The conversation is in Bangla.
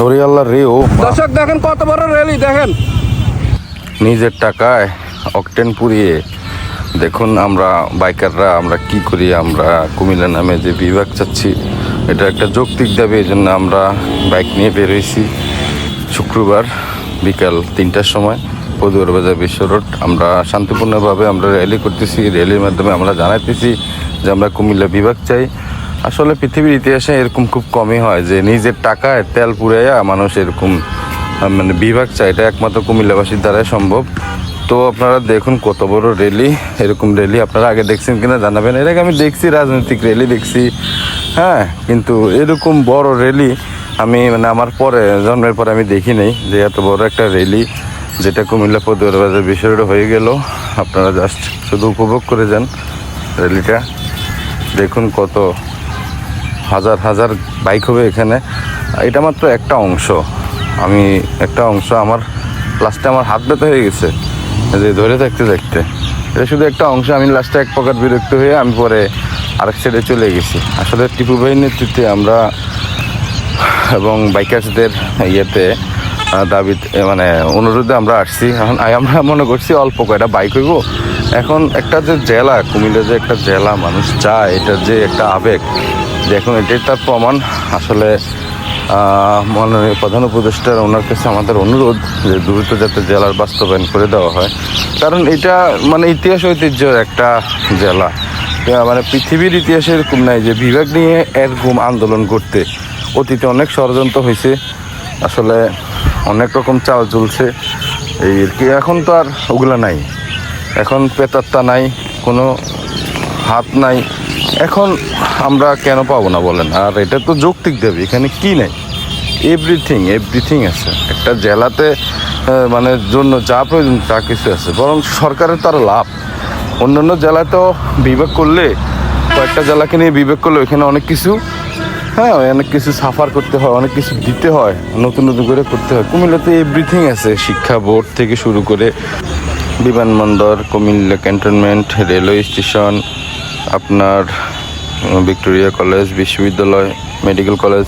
ওরে আল্লাহ রে, ও দর্শক দেখেন কত বড় রেলি দেখেন। নিজের টাকায় অকটেন পুড়িয়ে দেখুন আমরা বাইকাররা আমরা কি করি। আমরা কুমিল্লা নামে যে বিভাগ চাচ্ছি, এটা একটা যৌক্তিক দাবি। এই জন্য আমরা বাইক নিয়ে বের হয়েছি শুক্রবার বিকাল 3টার সময় পদুয়ার বাজার বিশ্ব রোড। আমরা শান্তিপূর্ণভাবে আমরা র্যালি করতেছি। র্যালির মাধ্যমে আমরা জানাইতেছি যে আমরা কুমিল্লা বিভাগ চাই। আসলে পৃথিবীর ইতিহাসে এরকম খুব কমই হয় যে নিজের টাকায় তেল পুড়াইয়া মানুষ এরকম মানে বিভাগ চাই। এটা একমাত্র কুমিল্লাবাসীর দ্বারাই সম্ভব। তো আপনারা দেখুন কত বড় র্যালি। এরকম র্যালি আপনারা আগে দেখছেন কিনা জানাবেন। এর আগে আমি দেখছি রাজনৈতিক র্যালি দেখছি, হ্যাঁ, কিন্তু এরকম বড় র্যালি আমি মানে আমার পরে জন্মের পরে আমি দেখি নাই যে এত বড় একটা র্যালি যেটা কুমিল্লা পদুয়ার বাজার বিশ্ব রোডে হয়ে গেল। আপনারা জাস্ট শুধু উপভোগ করে যান র্যালিটা। দেখুন কত হাজার হাজার বাইক হবে এখানে। এটা মাত্র একটা অংশ, আমি একটা অংশ আমার লাস্টে আমার হাত ব্যথা হয়ে গেছে যে ধরে থাকতে থাকতে। এটা শুধু একটা অংশ। আমি লাস্টে এক প্রকার বিরক্ত হয়ে আমি পরে আরেক সাইডে চলে গেছি। আসলে টিপু ভাইয়ের নেতৃত্বে আমরা এবং বাইকার্সদের ইয়েতে দাবিতে মানে অনুরোধে আমরা আসছি। এখন আমরা মনে করছি অল্প কয়টা বাইক হইব। এখন একটা যে জেলা কুমিল্লা, যে একটা জেলা মানুষ চায়, এটা যে একটা আবেগ, দেখুন এটাই তার প্রমাণ। আসলে মাননীয় প্রধান উপদেষ্টার ওনার কাছে আমাদের অনুরোধ যে দ্রুত যাতে জেলার বাস্তবায়ন করে দেওয়া হয়। কারণ এটা মানে ইতিহাস ঐতিহ্যের একটা জেলা। মানে পৃথিবীর ইতিহাসে এরকম নাই যে বিভাগ নিয়ে এরকম আন্দোলন করতে। অতীতে অনেক ষড়যন্ত্র হয়েছে, আসলে অনেক রকম চাল চলছে এই আর কি। এখন তো আর ওগুলো নাই, এখন পেতাত্তা নাই, কোনো হাত নাই। এখন আমরা কেন পাবো না বলেন? আর এটা তো যৌক্তিক দাবি, এখানে কি নাই? এভরিথিং আছে একটা জেলাতে। মানে জন্য যা প্রয়োজন তা কিছু আছে, বরং সরকারের তার লাভ। অন্যান্য জেলায় তো বিভাগ করলে, কয়েকটা জেলাকে নিয়ে বিভাগ করলে ওইখানে অনেক কিছু, হ্যাঁ, অনেক কিছু সাফার করতে হয়, অনেক কিছু দিতে হয়, নতুন নতুন করে করতে হয়। কুমিল্লাতে এভরিথিং আছে, শিক্ষা বোর্ড থেকে শুরু করে বিমানবন্দর, কুমিল্লা ক্যান্টনমেন্ট, রেলওয়ে স্টেশন, আপনার ভিক্টোরিয়া কলেজ, বিশ্ববিদ্যালয়, মেডিকেল কলেজ।